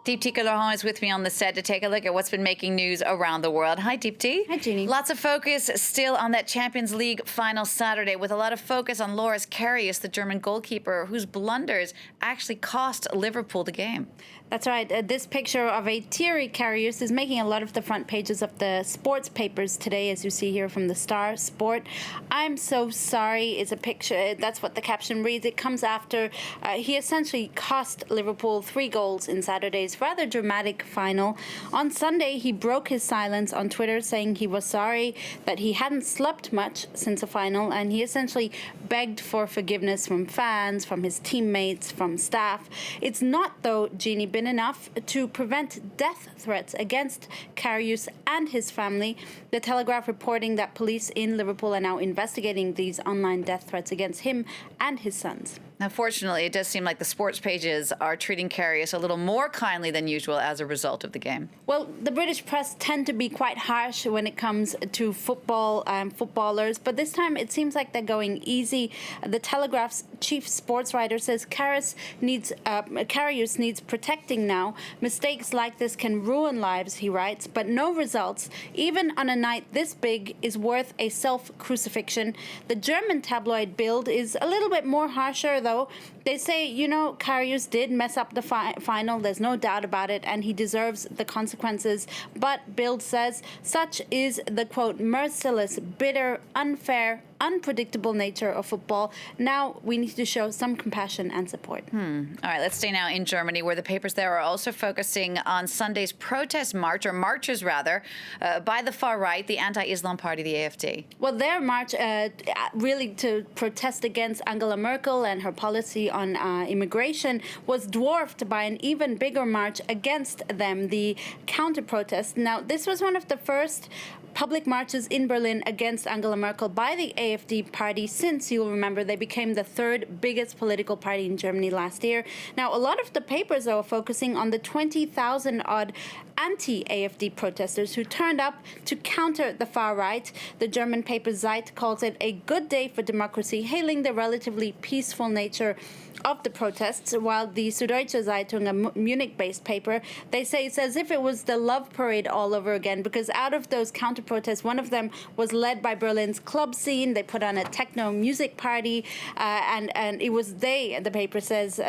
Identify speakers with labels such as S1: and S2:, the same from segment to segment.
S1: Deepti Kalahan is with me on the set to take a look at what's been making news around the world. Hi, Deepti.
S2: Hi, Jeannie.
S1: Lots of focus still on that Champions League final Saturday, with a lot of focus on Loris Karius, the German goalkeeper, whose blunders actually cost Liverpool the game.
S2: That's right. This picture of a teary Karius is making a lot of the front pages of the sports papers today, as you see here from the Star Sport. "I'm so sorry" is a picture. That's what the caption reads. It comes after he essentially cost Liverpool 3 goals in Saturday's rather dramatic final. On Sunday, he broke his silence on Twitter, saying he was sorry that he hadn't slept much since the final, and he essentially begged for forgiveness from fans, from his teammates, from staff. It's not, though, Jeannie, been enough to prevent death threats against Karius and his family. The Telegraph reporting that police in Liverpool are now investigating these online death threats against him and his sons.
S1: Now, fortunately, it does seem like the sports pages are treating Karius a little more kindly than usual as a result of the game.
S2: Well, the British press tend to be quite harsh when it comes to football and footballers, but this time it seems like they're going easy. The Telegraph's chief sports writer says Karius needs protecting now. "Mistakes like this can ruin lives," he writes, "but no results, even on a night this big, is worth a self-crucifixion." The German tabloid Bild is a little bit more harsher, though. They say, Karius did mess up the final, there's no doubt about it, and he deserves the consequences. But Bild says such is the, quote, merciless, bitter, unfair, unpredictable nature of football. Now we need to show some compassion and support.
S1: All right, let's stay now in Germany, where the papers there are also focusing on Sunday's protest march, or marches rather, by the far right, the anti-Islam party, the AfD.
S2: Well, their march really to protest against Angela Merkel and her policy on immigration was dwarfed by an even bigger march against them, the counter-protest. Now, this was one of the first public marches in Berlin against Angela Merkel by the AfD party since, you'll remember, they became the 3rd biggest political party in Germany last year. Now, a lot of the papers are focusing on the 20,000-odd anti-AfD protesters who turned up to counter the far right. The German paper Zeit calls it a good day for democracy, hailing the relatively peaceful nature of the protests, while the Süddeutsche Zeitung, a Munich-based paper, they say it's as if it was the love parade all over again, because out of those counter-protests, one of them was led by Berlin's club scene. They put on a techno music party, and it was they, the paper says,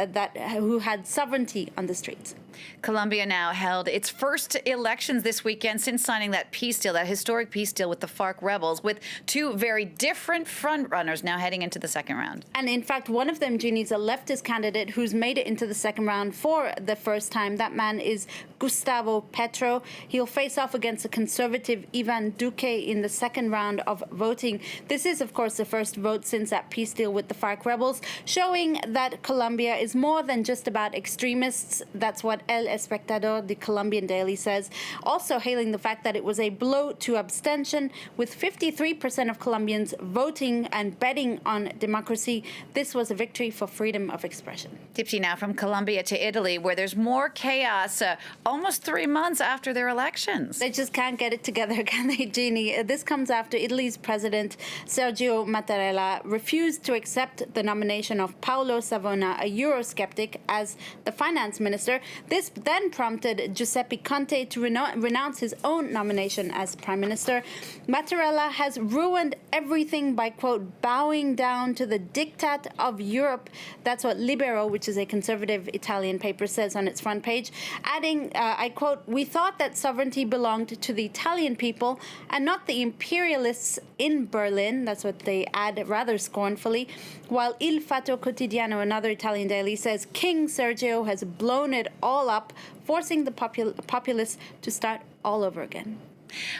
S2: who had sovereignty on the streets.
S1: Colombia now held its first elections this weekend since signing that peace deal, that historic peace deal with the FARC rebels, with 2 very different frontrunners now heading into the second round.
S2: And in fact, one of them, Ginny, is a leftist candidate who's made it into the second round for the first time. That man is Gustavo Petro. He'll face off against the conservative Ivan Duque in the second round of voting. This is, of course, the first vote since that peace deal with the FARC rebels, showing that Colombia is more than just about extremists. That's what El Espectador, the Colombian daily, says. Also hailing the fact that it was a blow to abstention, with 53% of Colombians voting and betting on democracy. This was a victory for freedom of expression.
S1: Deepti, now from Colombia to Italy, where there's more chaos almost 3 months after their elections.
S2: They just can't get it together, can they, Jeannie? This comes after Italy's president, Sergio Mattarella, refused to accept the nomination of Paolo Savona, a Eurosceptic, as the finance minister. This then prompted Giuseppe Conte to renounce his own nomination as prime minister. Mattarella has ruined everything by, quote, bowing down to the diktat of Europe. That's what Libero, which is a conservative Italian paper, says on its front page, adding, I quote, "We thought that sovereignty belonged to the Italian people and not the imperialists in Berlin." That's what they add rather scornfully. While Il Fatto Quotidiano, another Italian daily, says King Sergio has blown it all up, forcing the populace to start all over again.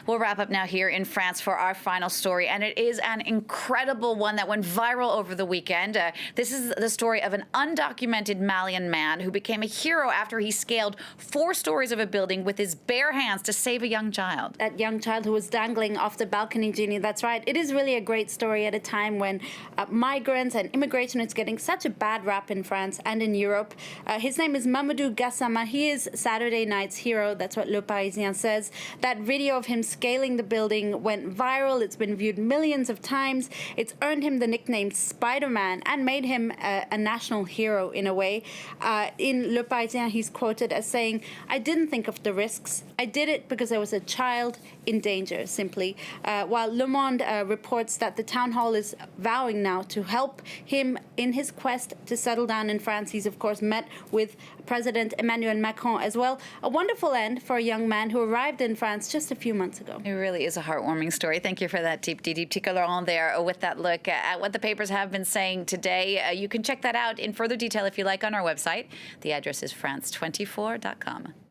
S1: We'll wrap up now here in France for our final story, and it is an incredible one that went viral over the weekend. This is the story of an undocumented Malian man who became a hero after he scaled 4 stories of a building with his bare hands to save a young child.
S2: That young child who was dangling off the balcony, Jeannie, that's right. It is really a great story at a time when migrants and immigration is getting such a bad rap in France and in Europe. His name is Mamadou Gassama. He is Saturday night's hero. That's what Le Parisien says. That video video of him scaling the building went viral. It's been viewed millions of times. It's earned him the nickname Spiderman and made him a national hero in a way. In Le Parisien, he's quoted as saying, "I didn't think of the risks. I did it because I was a child in danger," simply. While Le Monde reports that the town hall is vowing now to help him in his quest to settle down in France. He's, of course, met with President Emmanuel Macron as well. A wonderful end for a young man who arrived in France just a few months ago.
S1: It really is a heartwarming story. Thank you for that, Deeptika Laurent, there with that look at what the papers have been saying today. You can check that out in further detail if you like on our website. The address is france24.com.